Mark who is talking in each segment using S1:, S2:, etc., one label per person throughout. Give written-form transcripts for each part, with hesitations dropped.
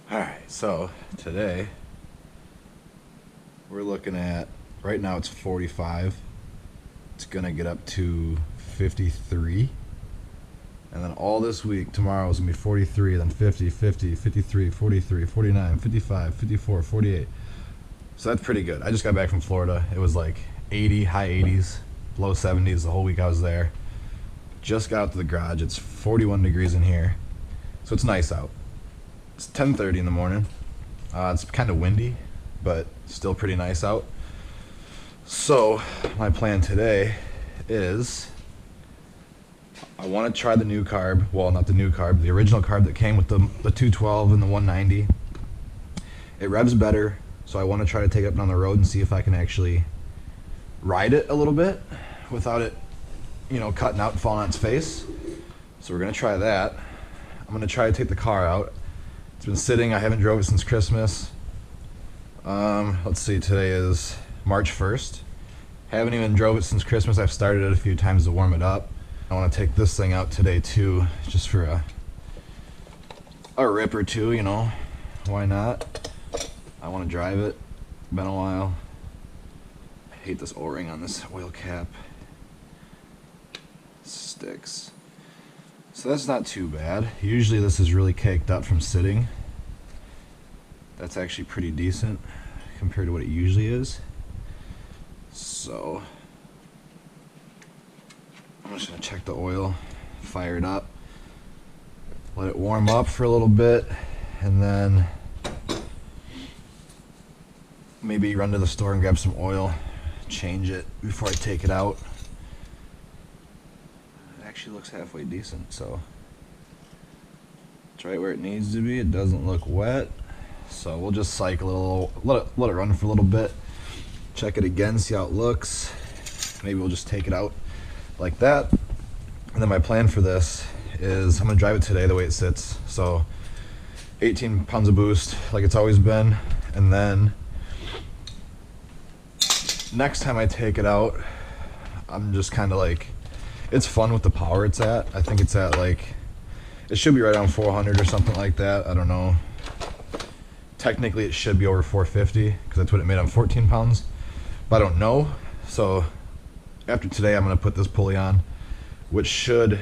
S1: Alright, so today we're looking at, right now it's 45. It's gonna get up to 53. And then all this week, tomorrow is gonna be 43, then 50, 50, 53, 43, 49, 55, 54, 48. So that's pretty good. I just got back from Florida. It was like 80, high 80s, low 70s the whole week I was there. Just got out to the garage. It's 41 degrees in here. So it's nice out. It's 10:30 in the morning. It's kind of windy, but still pretty nice out. So my plan today is I want to try the new carb. Well, not the new carb, the original carb that came with the 212 and the 190. It revs better, so I want to try to take it up on the road and see if I can actually ride it a little bit without it, cutting out and falling on its face. So we're going to try that. I'm going to try to take the car out. It's been sitting. I haven't drove it since Christmas. Let's see, today is March 1st. Haven't even drove it since Christmas. I've started it a few times to warm it up. I want to take this thing out today too, just for a rip or two, why not? I want to drive it. Been a while. I hate this O-ring on this oil cap. Sticks. So that's not too bad. Usually this is really caked up from sitting. That's actually pretty decent compared to what it usually is. So I'm just gonna check the oil, fire it up, let it warm up for a little bit, and then maybe run to the store and grab some oil, change it before I take it out. Actually looks halfway decent, so it's right where it needs to be. It doesn't look wet, so we'll just cycle it a little, let it run for a little bit, check it again, see how it looks. Maybe we'll just take it out like that. And then my plan for this is I'm gonna drive it today the way it sits, so 18 pounds of boost like it's always been, and then next time I take it out, I'm just kind of like, it's fun with the power it's at. I think it's at it should be right around 400 or something like that. I don't know. Technically it should be over 450 because that's what it made on 14 pounds, but I don't know. So after today I'm going to put this pulley on, which should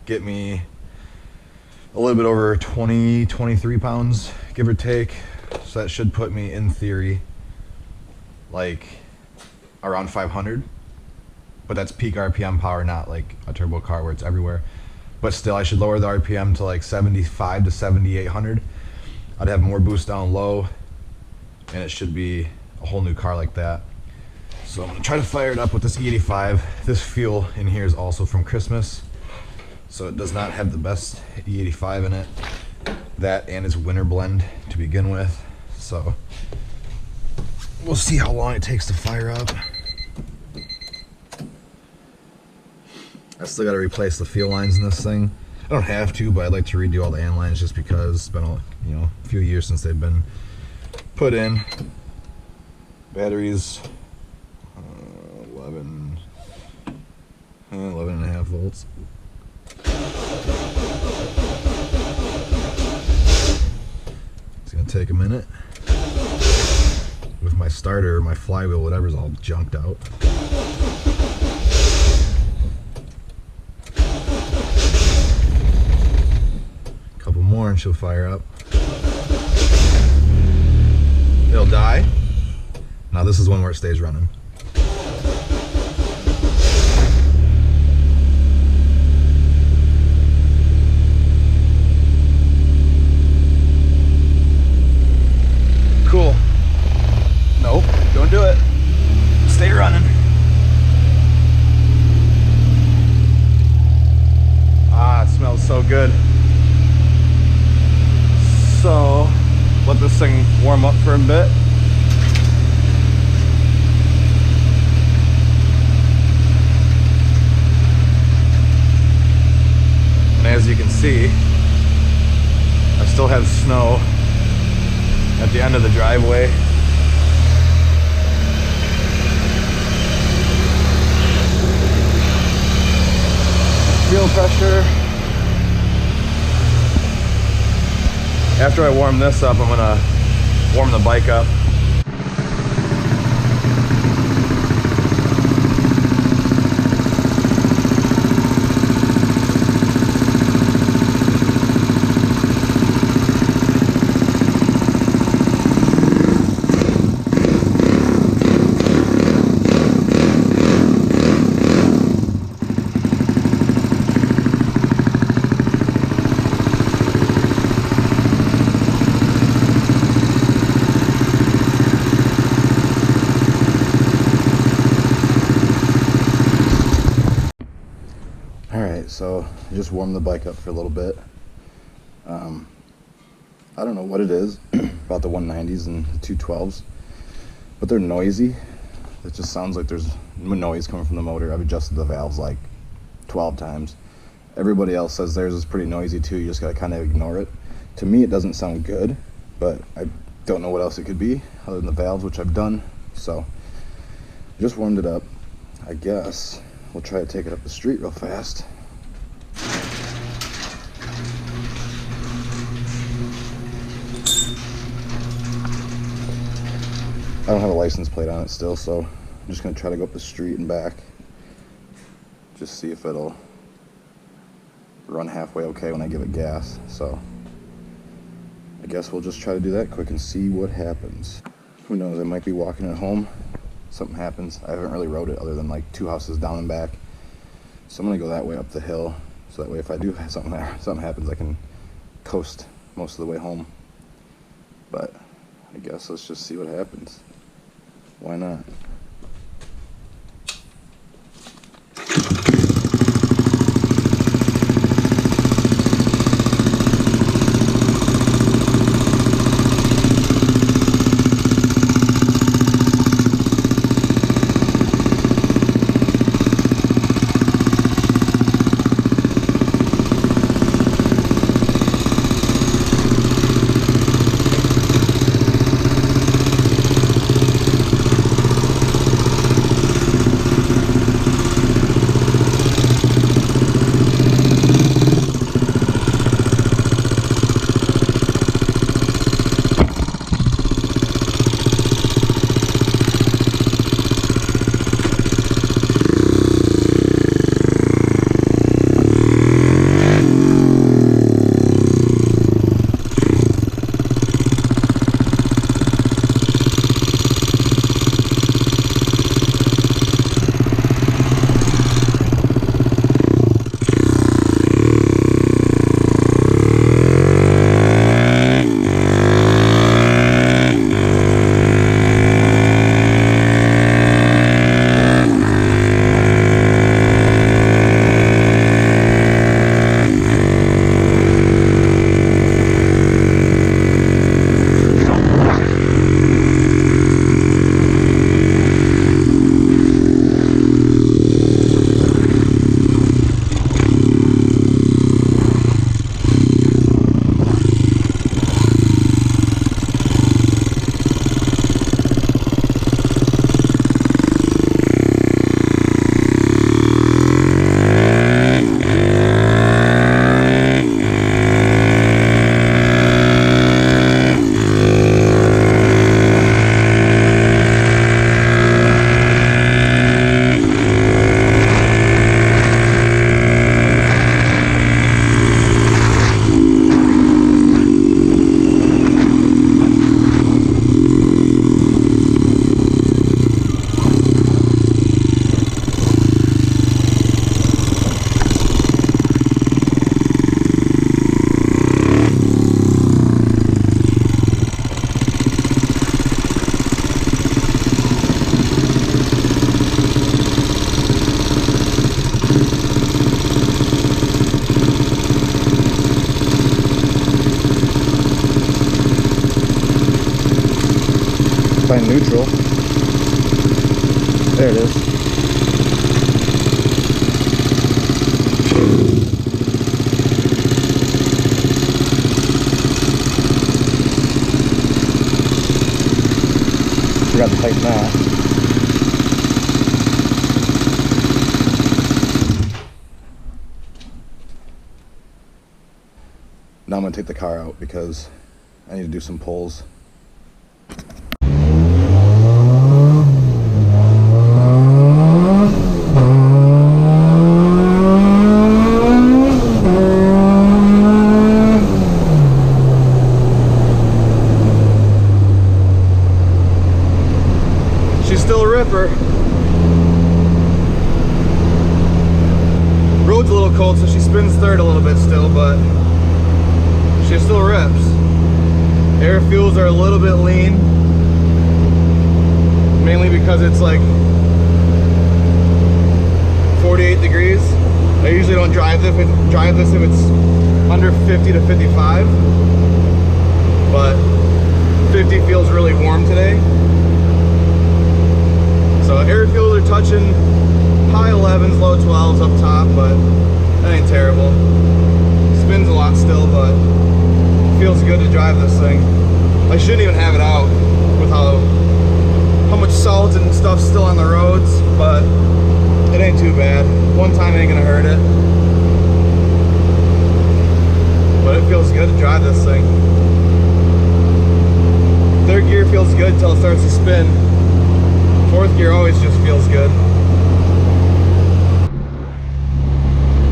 S1: get me a little bit over 23 pounds, give or take. So that should put me, in theory, like around 500. But that's peak RPM power, not like a turbo car where it's everywhere. But still, I should lower the RPM to like 75 to 7,800. I'd have more boost down low, and it should be a whole new car like that. So I'm gonna try to fire it up with this E85. This fuel in here is also from Christmas, so it does not have the best E85 in it. That and its winter blend to begin with. So we'll see how long it takes to fire up. I still got to replace the fuel lines in this thing. I don't have to, but I'd like to redo all the AND lines just because it's been a few years since they've been put in. Batteries, 11 and a half volts. It's gonna take a minute. With my starter, my flywheel, whatever's all junked out. More and she'll fire up. It'll die. Now this is one where it stays running. Cool. Nope, don't do it. Stay running. Ah, it smells so good. So let this thing warm up for a bit. And as you can see, I still have snow at the end of the driveway. Fuel pressure After I warm this up, I'm gonna warm the bike up. So I just warmed the bike up for a little bit. I don't know what it is about the 190s and the 212s, but they're noisy. It just sounds like there's noise coming from the motor. I've adjusted the valves like 12 times. Everybody else says theirs is pretty noisy too. You just gotta kind of ignore it. To me, it doesn't sound good, but I don't know what else it could be other than the valves, which I've done. So I just warmed it up. I guess we'll try to take it up the street real fast. I don't have a license plate on it still, so I'm just going to try to go up the street and back. Just see if it'll run halfway okay when I give it gas. So I guess we'll just try to do that quick and see what happens. Who knows, I might be walking it home. Something happens. I haven't really rode it other than like 2 houses down and back. So I'm going to go that way up the hill. So that way if I do have something happens, I can coast most of the way home. But I guess let's just see what happens. Why not? Find neutral. There it is. Forgot to tighten that. Now I'm going to take the car out because I need to do some pulls. She's still a ripper. Road's a little cold, so she spins third a little bit still, but she still rips. Air fuels are a little bit lean, mainly because it's like 48 degrees. I usually don't drive this if it's under 50 to 55, but 50 feels really warm today. So air fuels are touching high 11s, low 12s up top, but that ain't terrible. Spins a lot still, but feels good to drive this thing. I shouldn't even have it out with how much salt and stuff's still on the roads, but it ain't too bad. One time ain't gonna hurt it. But it feels good to drive this thing. Third gear feels good until it starts to spin. Fourth gear always just feels good.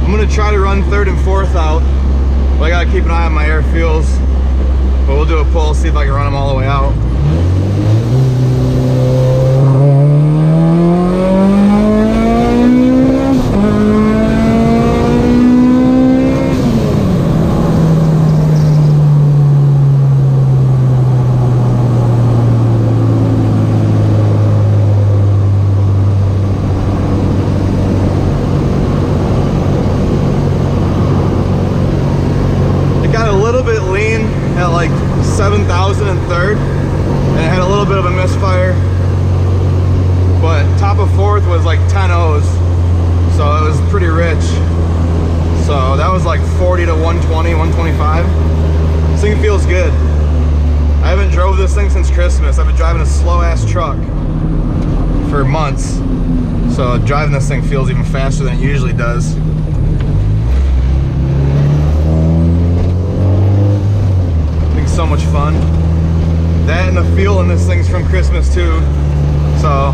S1: I'm gonna try to run third and fourth out, but I gotta keep an eye on my air fuels. But we'll do a pull, see if I can run them all the way out. At like 7,000 and third, and it had a little bit of a misfire, but top of fourth was like 10 O's, so it was pretty rich. So that was like 40 to 120, 125. This thing feels good. I haven't drove this thing since Christmas. I've been driving a slow ass truck for months, so driving this thing feels even faster than it usually does. So much fun. That and the fuel in this thing's from Christmas too. So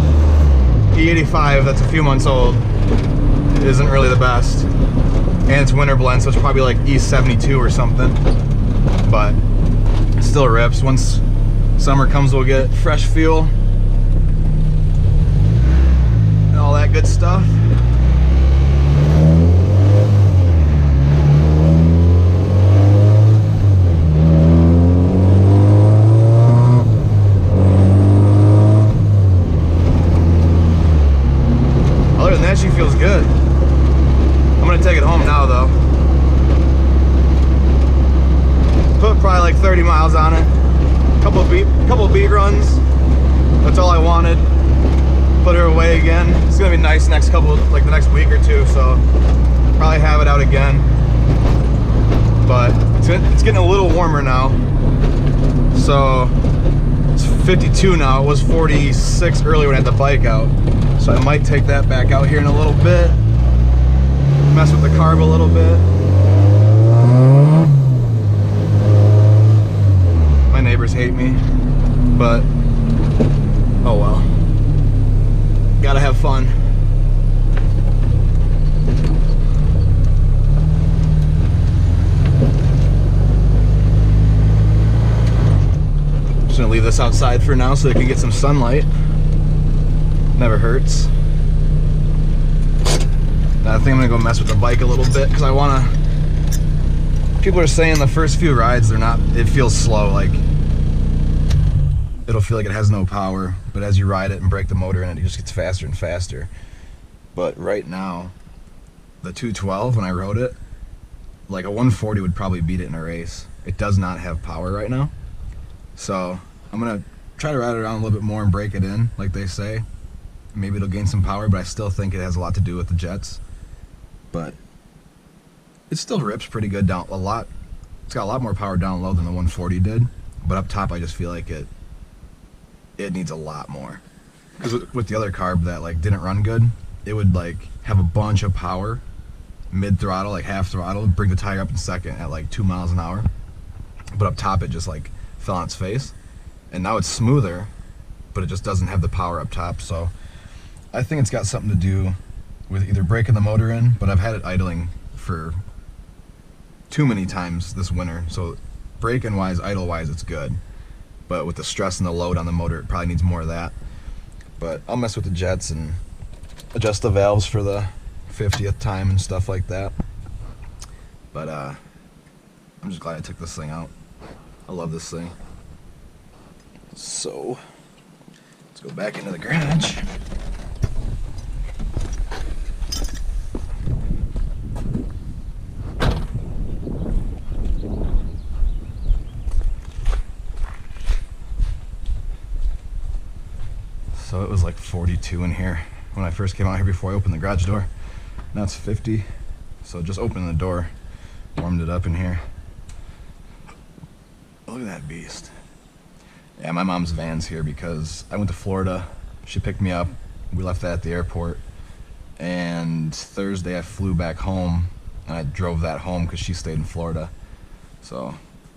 S1: E85, that's a few months old, isn't really the best. And it's winter blend, so it's probably like E72 or something. But it still rips. Once summer comes, we'll get fresh fuel and all that good stuff. Other than that, she feels good. I'm gonna take it home now though. Put probably like 30 miles on it. Couple beat runs. That's all I wanted. Put her away again. It's gonna be nice the next week or two, so probably have it out again. But it's getting a little warmer now. So it's 52 now. It was 46 earlier when I had the bike out. So I might take that back out here in a little bit. Mess with the carb a little bit. My neighbors hate me, but oh well. Gotta have fun. Just gonna leave this outside for now so it can get some sunlight. Never hurts. I think I'm gonna go mess with the bike a little bit because I wanna. People are saying the first few rides it feels slow, like it'll feel like it has no power, but as you ride it and break the motor in it, it just gets faster and faster. But right now, the 212, when I rode it, like a 140 would probably beat it in a race. It does not have power right now, so I'm gonna try to ride it around a little bit more and break it in, like they say. Maybe it'll gain some power, but I still think it has a lot to do with the jets. But it still rips pretty good down a lot. It's got a lot more power down low than the 140 did, but up top I just feel like it needs a lot more. Because with the other carb that like didn't run good, it would like have a bunch of power mid throttle, like half throttle, bring the tire up in second at like 2 miles an hour. But up top it just like fell on its face, and now it's smoother, but it just doesn't have the power up top. So I think it's got something to do with either breaking the motor in, but I've had it idling for too many times this winter, so braking wise, idle wise, it's good, but with the stress and the load on the motor, it probably needs more of that. But I'll mess with the jets and adjust the valves for the 50th time and stuff like that. But I'm just glad I took this thing out. I love this thing. So let's go back into the garage. So it was like 42 in here when I first came out here before I opened the garage door. Now it's 50. So just opening the door warmed it up in here. Look at that beast. Yeah, my mom's van's here because I went to Florida. She picked me up. We left that at the airport. And Thursday I flew back home and I drove that home because she stayed in Florida. So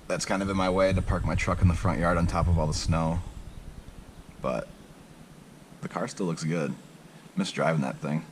S1: that's kind of in my way to park my truck in the front yard on top of all the snow. But the car still looks good. Miss driving that thing.